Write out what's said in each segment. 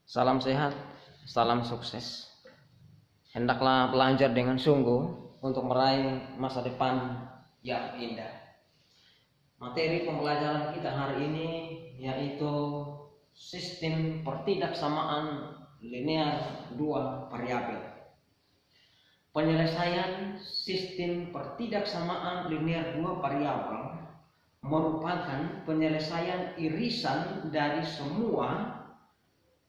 Salam sehat, salam sukses. Hendaklah belajar dengan sungguh untuk meraih masa depan yang indah. Materi pembelajaran kita hari ini yaitu sistem pertidaksamaan linear dua variabel. Penyelesaian sistem pertidaksamaan linear dua variabel merupakan penyelesaian irisan dari semua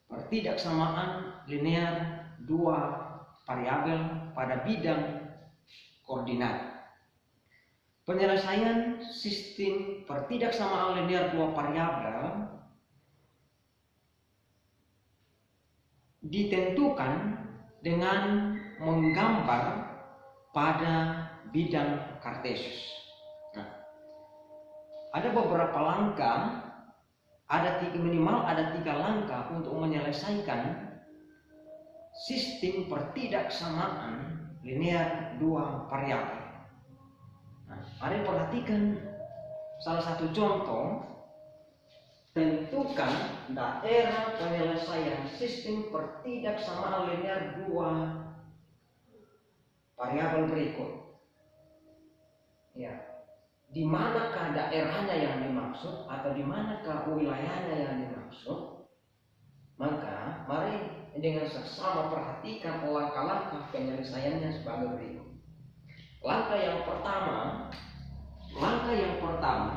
pertidaksamaan linear dua variabel pada bidang koordinat. Penyelesaian sistem pertidaksamaan linear dua variabel ditentukan dengan menggambar pada bidang Kartesius. Ada beberapa langkah, minimal ada 3 langkah untuk menyelesaikan sistem pertidaksamaan linear dua variabel. Mari perhatikan salah satu contoh. Tentukan daerah penyelesaian sistem pertidaksamaan linear dua variabel berikut. Di manakah daerahnya yang dimaksud atau di manakah wilayahnya yang dimaksud? Maka mari dengan seksama perhatikan langkah-langkah penyelesaiannya sebagai berikut. Langkah yang pertama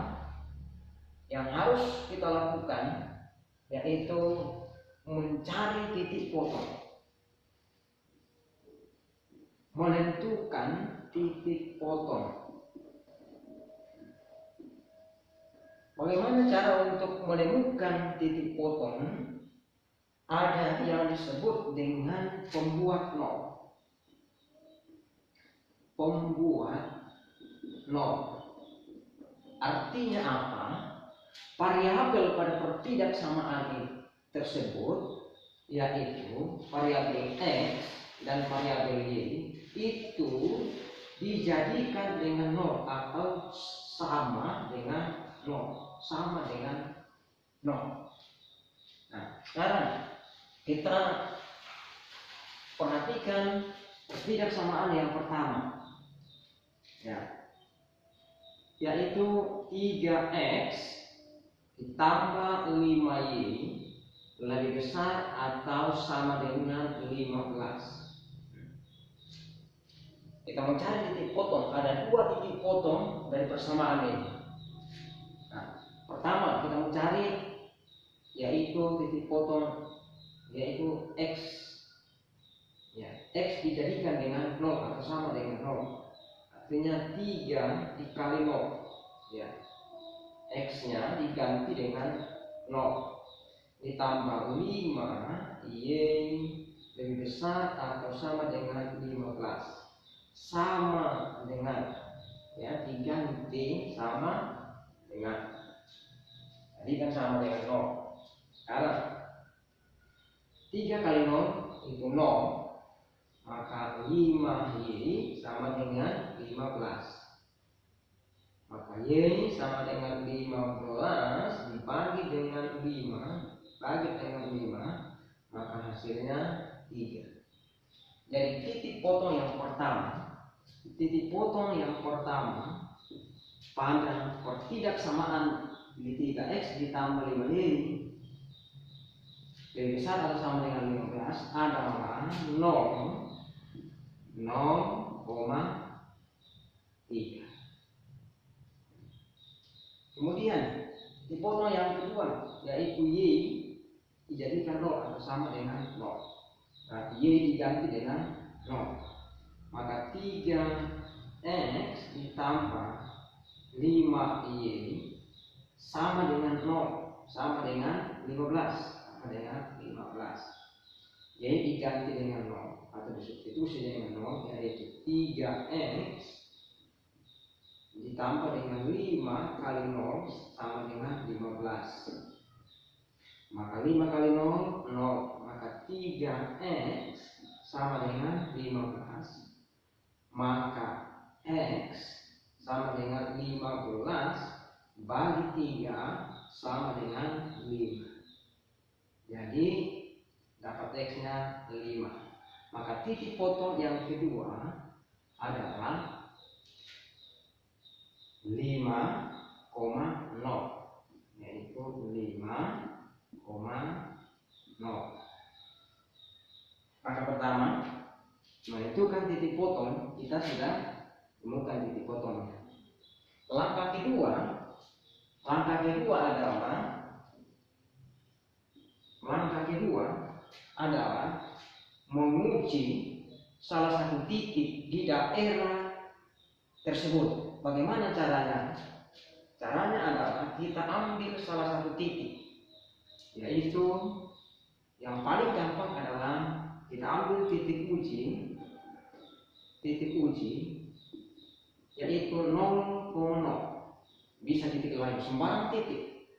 yang harus kita lakukan yaitu mencari titik potong, menentukan titik potong. Bagaimana cara untuk menemukan titik potong? Ada yang disebut dengan pembuat nol. Artinya apa? Variabel pada pertidaksamaan tersebut yaitu variabel X dan variabel Y itu dijadikan dengan nol atau sama dengan nol. Nah, sekarang kita perhatikan pertidaksamaan yang pertama, yaitu 3x ditambah 5y lebih besar atau sama dengan 15. Kita mencari titik potong. Ada 2 titik potong dari persamaan ini. Pertama kita mencari yaitu titik potong yaitu x. X dijadikan dengan 0 atau sama dengan 0. Artinya 3 dikali 0. X nya diganti dengan 0 ditambah 5 y lebih besar atau sama dengan 15. Sama dengan diganti sama dengan, tadi kan sama dengan 0. Sekarang 3 kali 0 itu 0, maka 5y sama dengan 15. Maka y sama dengan 15 dibagi dengan 5 bagi dengan 5, maka hasilnya 3. Jadi titik potong yang pertama pada pertidaksamaan di 3x ditambah 5y lebih besar atau sama dengan 15 adalah 0,3. Kemudian titik potong yang kedua yaitu y dijadikan 0 atau sama dengan 0. Berarti y diganti dengan 0. Maka 3x ditambah 5y sama dengan 0, sama dengan 15. Y diganti dengan 0 atau disubstitusi dengan 0 yaitu 3x ditambah dengan 5 kali 0 sama dengan 15. Maka 5 kali 0, 0. Maka 3x sama dengan 15. Maka x sama dengan 15 bagi 3 sama dengan 5. Jadi dapat X-nya 5. Maka titik potong yang kedua adalah 5,0, yaitu 5,0. Maka pertama, menentukan titik potong, kita sudah temukan titik potongnya. Langkah kedua adalah menguji salah satu titik di daerah tersebut. Bagaimana caranya? Caranya adalah kita ambil salah satu titik, yaitu yang paling gampang adalah kita ambil titik uji yaitu 0,0. Bisa titik lain, sembarang titik.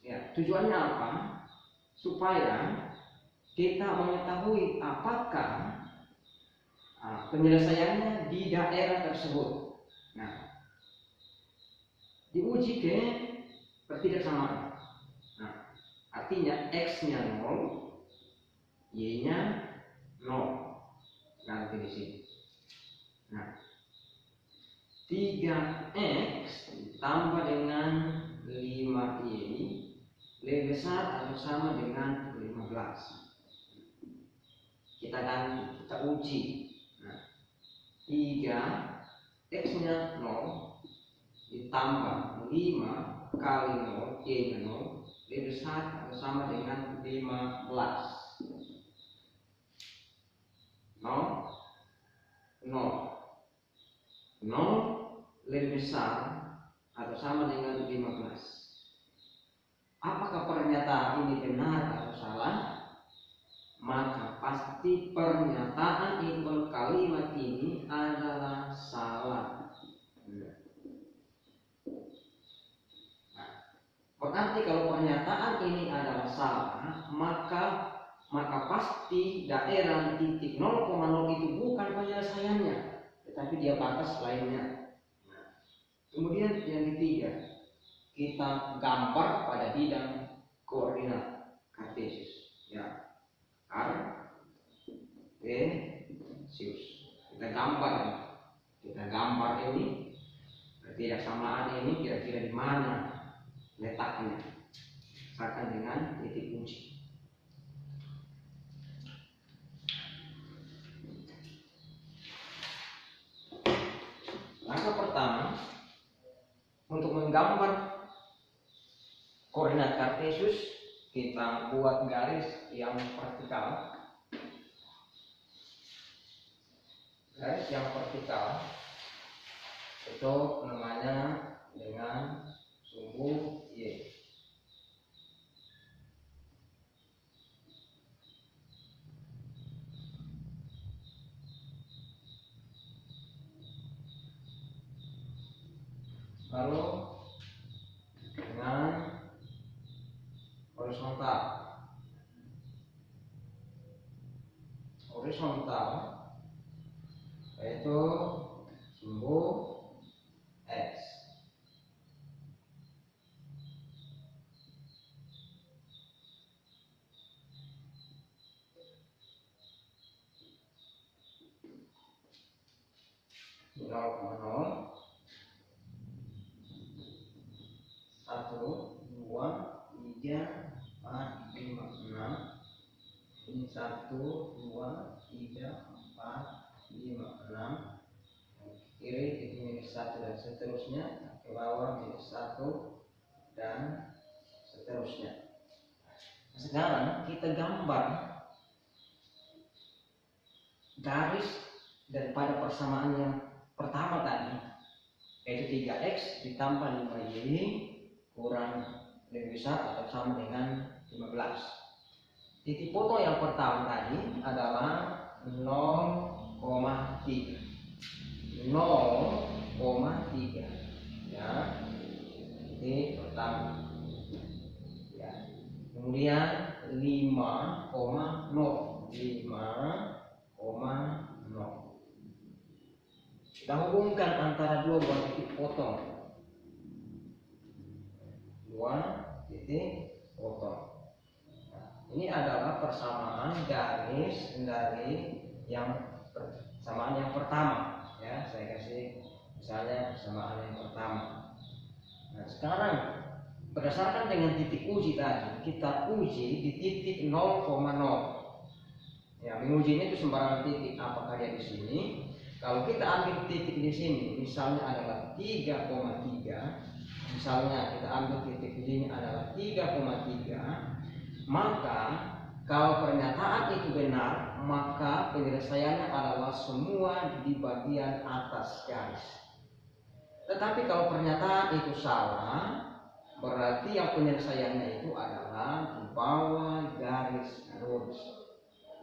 Ya, tujuannya apa? Supaya kita mengetahui apakah penyelesaiannya di daerah tersebut. Nah, diuji ke ketidaksamaan. Nah, artinya X-nya 0, Y-nya 0. Ganti di sini. Nah, 3X ditambah dengan 5Y lebih besar atau sama dengan 15. Kita uji. Nah, 3X-nya 0 ditambah 5 kali 0, Y-nya 0 lebih besar atau sama dengan 15. 0 lebih besar atau sama dengan 15. Apakah pernyataan ini benar atau salah? Maka pasti pernyataan itu, kalimat ini adalah salah. Nah, berarti kalau pernyataan ini adalah salah, maka pasti daerah titik 0,0 itu bukan penyelesaiannya, tetapi dia batas lainnya. Nah, kemudian yang ketiga, kita gambar pada bidang koordinat kartesius. Ya, kartesius. Kita gambar ini ketidaksamaan ini kira-kira di mana letaknya, misalkan dengan titik uji. Langkah pertama untuk menggambar koordinat kartesius, kita buat garis yang vertikal. Garis yang vertikal itu namanya dengan sumbu Y. Lalu dengan horizontal yaitu sumbu X. Nol koma nol, 1, 2, 3, 4, 5, 6. Ini 1, 2, 3, 4, 5, 6. Kiri itu minus 1 dan seterusnya, ke bawah minus 1 dan seterusnya. Sekarang kita gambar garis daripada persamaan yang pertama tadi, yaitu 3X ditambah 5Y kurang lebih besar atau sama dengan 15. Titik potong yang pertama tadi adalah 0,3. 0,3 ya, ini pertama ya. Kemudian 5,0. Kita hubungkan antara dua buah titik potong. Nah, Ini adalah persamaan garis dari persamaan yang pertama. Ya, saya kasih misalnya persamaan yang pertama. Nah, sekarang berdasarkan dengan titik uji tadi, kita uji di titik 0,0. Ya, mengujinya itu sembarangan titik, apakah dia di sini. Kalau kita ambil titik di sini, misalnya adalah 3,3, misalnya kita ambil titik ini adalah 3,3, maka kalau pernyataan itu benar, maka penyelesaiannya adalah semua di bagian atas garis. Tetapi kalau pernyataan itu salah, berarti yang penyelesaiannya itu adalah di bawah garis lurus.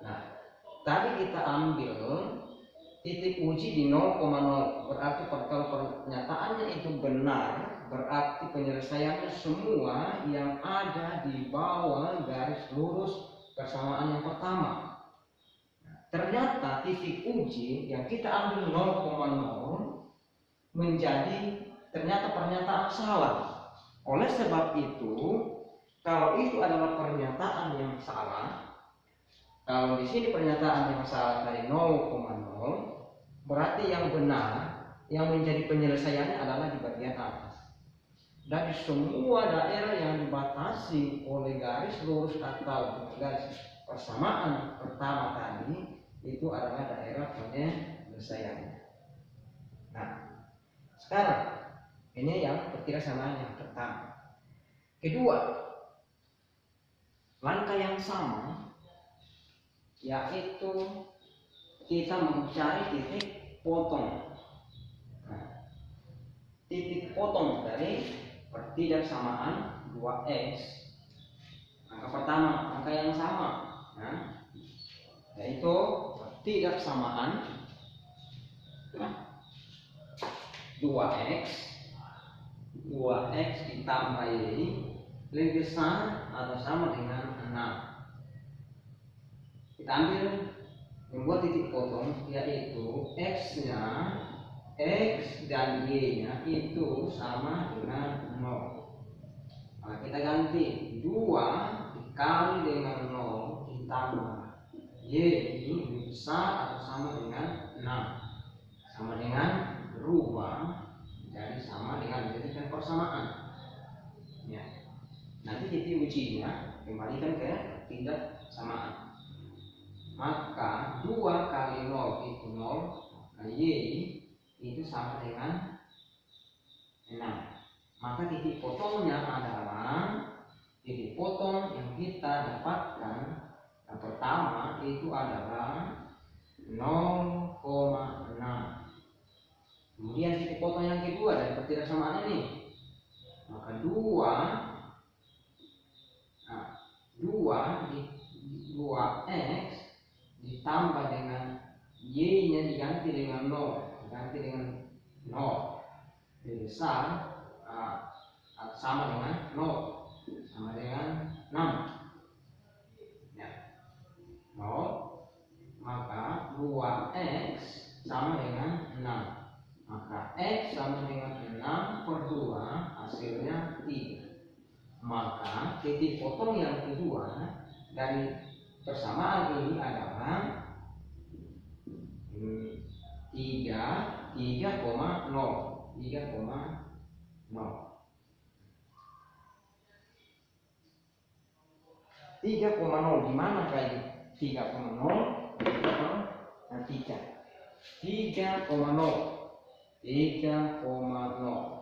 Nah, tadi kita ambil titik uji di 0,0, berarti kalau pernyataannya itu benar, berarti penyelesaiannya semua yang ada di bawah garis lurus persamaan yang pertama. Ternyata titik uji yang kita ambil 0,0 menjadi ternyata pernyataan salah. Oleh sebab itu, kalau itu adalah pernyataan yang salah, kalau di sini pernyataan yang salah dari 0,0, berarti yang benar, yang menjadi penyelesaiannya adalah di bagian atas. Dari semua daerah yang dibatasi oleh garis lurus atau garis persamaan pertama tadi, itu adalah daerah penyelesaiannya. Nah, sekarang ini yang ketidaksamaan yang pertama. Kedua, langkah yang sama, yaitu kita mencari titik potong. Nah, titik potong dari pertidaksamaan 2x. Angka pertama, angka yang sama, yaitu pertidaksamaan 2x ditambah y lebih besar atau sama dengan 6. Kita ambil membuat titik potong, yaitu x-nya, x dan y-nya itu sama dengan 0. Nah, kita ganti 2 dikali dengan 0 ditambah y ini lebih besar atau sama dengan 6, sama dengan berubah jadi sama dengan menjadikan persamaan. Ya. Nanti titik ujinya kembalikan ke ketidaksamaan. Maka 2 kali 0 itu 0, y itu sama dengan 6. Maka titik potongnya adalah titik potong yang kita dapatkan yang pertama itu adalah 0,6. Kemudian titik potong yang kedua dari ketidaksamaan ini, maka 2x ditambah dengan y-nya diganti dengan 0, diganti dengan 0 lebih besar sama dengan 0, sama dengan 6. Ya. 0, maka 2x sama dengan 6. Maka x sama dengan 6 per 2 hasilnya 3. Maka titik potong yang kedua dari persamaan ini adalah 3,0. 3,0 di mana kali 3,0? 3,0.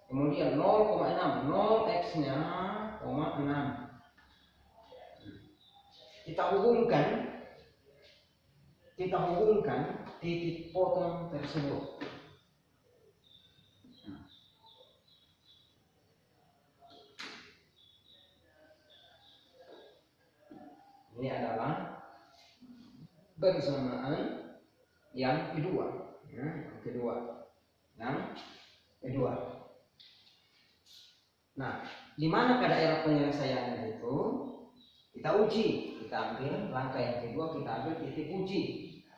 Kemudian 0,6, 0x-nya, 6. Kita hubungkan titik potong tersebut. Ini adalah persamaan yang kedua. Yang kedua. Nah, di manakah daerah penyelesaiannya itu? Kita uji. Kita ambil langkah yang kedua, kita ambil titik uji,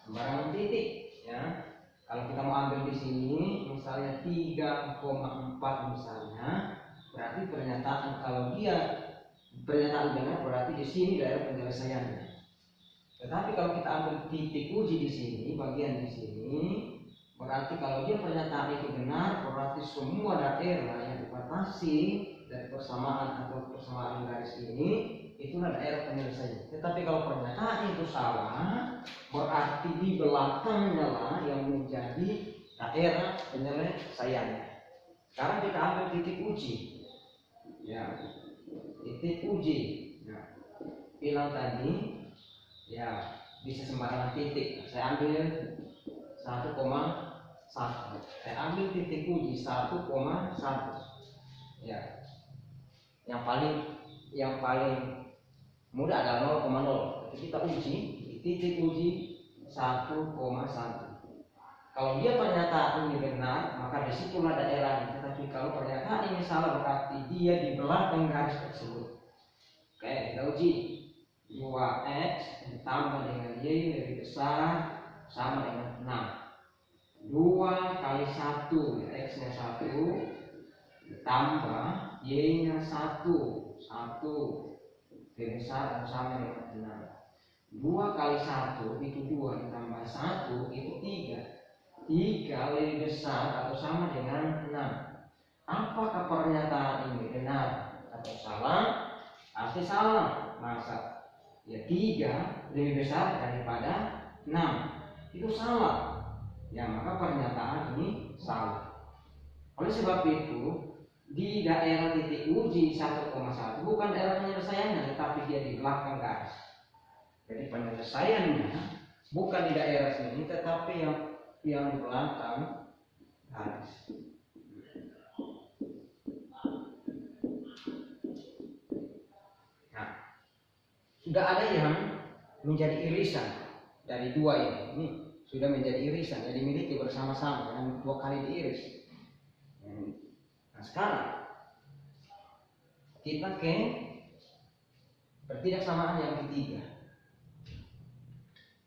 sembarangan titik. Ya, kalau kita mau ambil di sini, misalnya 3,4 misalnya, berarti pernyataan kalau dia pernyataan benar berarti di sini daerah penyelesaiannya. Tetapi kalau kita ambil titik uji di sini, bagian di sini, berarti kalau dia pernyataan itu benar, berarti semua daerah yang dibatasi dari persamaan atau persamaan garis ini, itulah daerah penyelesaian. Tetapi kalau pernyataan itu salah, berarti di belakangnya lah yang menjadi daerah penyelesaiannya. Sekarang kita ambil titik uji. Ya, titik uji. Nah, bilang tadi, ya bisa sembarangan titik. Saya ambil 1,1. Saya ambil titik uji 1,1. Ya, yang paling mudah adalah 0,0. Jadi kita uji di titik uji 1,1. Kalau dia pernyataan ini benar, maka disitulah daerahnya. Tetapi kalau pernyataan ini salah, berarti dia di belakang garis tersebut. Oke, kita uji. 2x ditambah dengan y lebih besar sama dengan 6. 2 kali 1, x nya 1 ditambah y nya 1 lebih besar atau sama dengan 6. 2 kali 1 itu 2 ditambah 1 itu 3. 3 lebih besar atau sama dengan 6. Apakah pernyataan ini benar atau salah? Pasti salah. Masa ya 3 lebih besar daripada 6 itu salah. Ya maka pernyataan ini salah. Oleh sebab itu di daerah titik uji 1,1 bukan daerah penyelesaiannya, tetapi dia di belakang garis. Jadi penyelesaiannya bukan di daerah sini, tetapi yang di belakang garis. Nah, sudah ada yang menjadi irisan dari dua ini. Ini sudah menjadi irisan yang dimiliki bersama-sama yang 2 kali diiris. Nah, sekarang kita ke pertidaksamaan yang ketiga.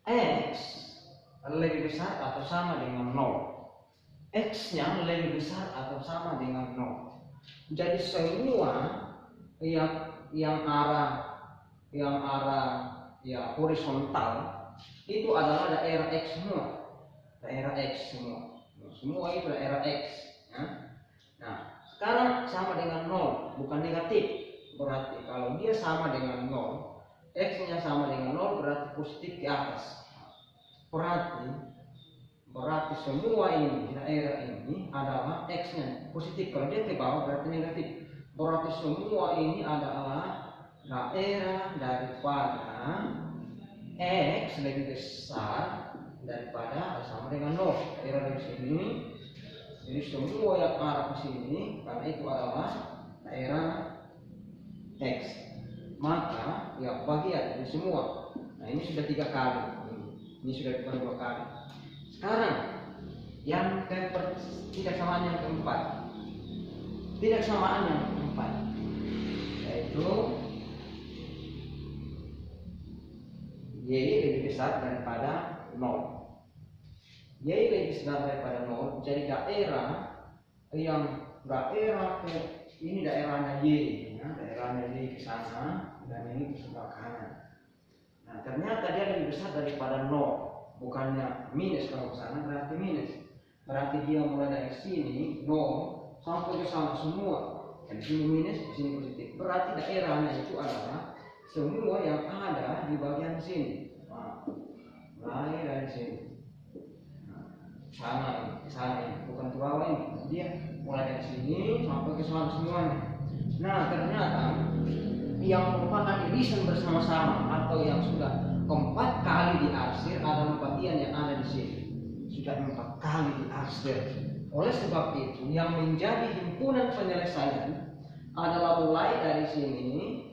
X lebih besar atau sama dengan 0. X-nya lebih besar atau sama dengan 0. Jadi semua yang arah ya horizontal itu adalah daerah X semua. Daerah X semua. Semua itu daerah X, ya. Nah, sekarang sama dengan 0, bukan negatif. Berarti kalau dia sama dengan 0, X-nya sama dengan 0 berarti positif ke atas. Berarti semua ini daerah ini adalah X-nya positif. Kalau dia ke bawah berarti negatif. Berarti semua ini adalah daerah daripada X lebih besar daripada sama dengan 0. Daerah dari sini. Jadi semua yang arah ke sini karena itu adalah daerah X. Maka ya bagian ini semua. Nah ini sudah 3 kali. Ini sudah bukan 2 kali. Sekarang yang ketidaksamaan yang keempat. Tidaksamaan yang keempat yaitu Y lebih besar daripada 0. Y lebih besar daripada 0. Jadi ini daerahnya Y, ya, daerahnya Y ke sana dan ini ke sebelah kanan. Nah, ternyata dia lebih besar daripada 0. Bukannya minus, kalau ke sana berarti minus. Berarti dia mulai dari sini 0 sampai ke sana semua. Di sini minus, di sini positif. Berarti daerahnya itu adalah semua yang ada di bagian sini. Nah, mulai dari sini. Sana ini, bukan ke bawah ini. Dia mulai dari sini sampai ke sana semuanya. Nah, ternyata yang merupakan irisan bersama-sama atau yang sudah 4 kali diarsir adalah bagian yang ada di sini. Sudah 4 kali diarsir. Oleh sebab itu, yang menjadi himpunan penyelesaian adalah mulai dari sini,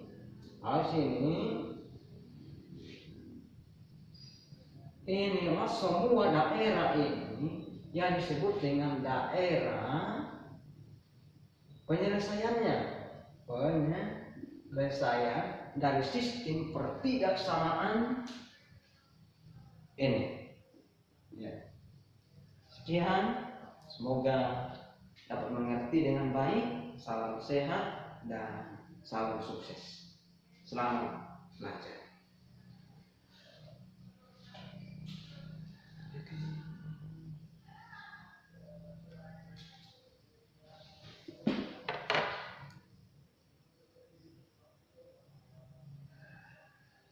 inilah semua daerah ini yang disebut dengan daerah penyelesaiannya. Penyelesaian dari sistem pertidaksamaan ini. Ya. Sekian, semoga dapat mengerti dengan baik. Salam sehat dan salam sukses. Selamat belajar.